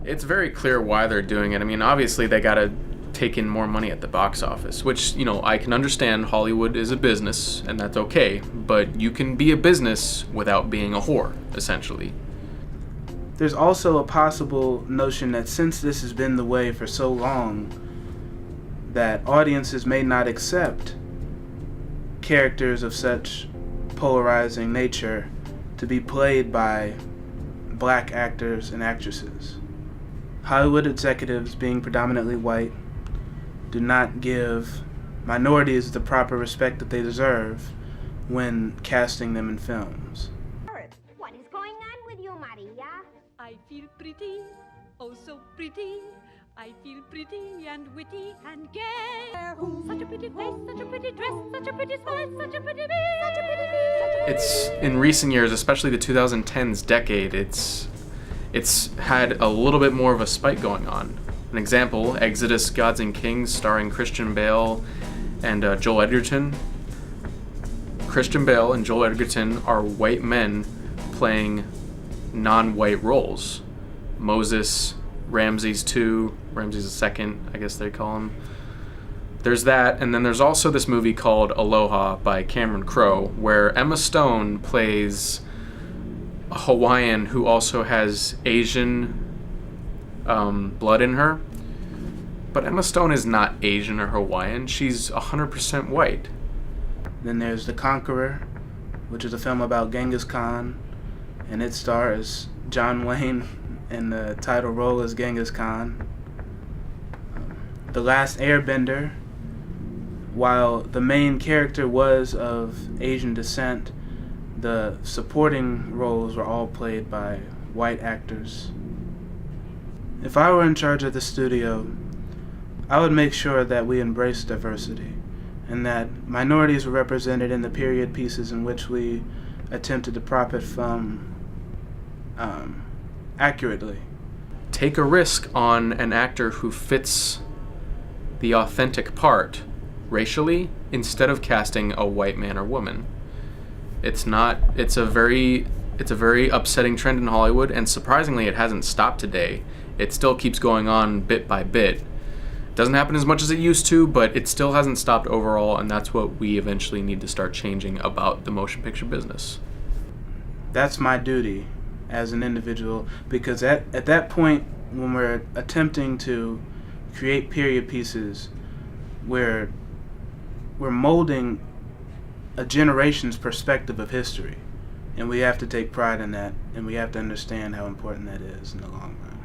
It's very clear why they're doing it. I mean, obviously they gotta take in more money at the box office, which, I can understand. Hollywood is a business, and that's okay, but you can be a business without being a whore, essentially. There's also a possible notion that since this has been the way for so long, that audiences may not accept characters of such polarizing nature to be played by black actors and actresses. Hollywood executives, being predominantly white, do not give minorities the proper respect that they deserve when casting them in films. What is going on with you, Maria? I feel pretty, oh so pretty. I feel pretty and witty and gay. Such a pretty face, such a pretty dress, such a pretty smile, such a pretty me, such a pretty me. It's, in recent years, especially the 2010s decade, it's had a little bit more of a spike going on. An example, Exodus, Gods and Kings, starring Christian Bale and Joel Edgerton. Christian Bale and Joel Edgerton are white men playing non-white roles. Moses, Ramses II, Ramses II, I guess they call him. There's that, and then there's also this movie called Aloha by Cameron Crowe, where Emma Stone plays a Hawaiian who also has Asian blood in her. But Emma Stone is not Asian or Hawaiian. She's 100% white. Then there's The Conqueror, which is a film about Genghis Khan, and it stars John Wayne in the title role as Genghis Khan. The Last Airbender, while the main character was of Asian descent, the supporting roles were all played by white actors. If I were in charge of the studio, I would make sure that we embrace diversity and that minorities were represented in the period pieces in which we attempted to profit from accurately. Take a risk on an actor who fits the authentic part racially instead of casting a white man or woman. It's a very upsetting trend in Hollywood, and surprisingly it hasn't stopped today. It still keeps going on bit by bit. Doesn't happen as much as it used to, but it still hasn't stopped overall, and that's what we eventually need to start changing about the motion picture business. That's my duty as an individual, because at that point when we're attempting to create period pieces, we're molding a generation's perspective of history, and we have to take pride in that, and we have to understand how important that is in the long run.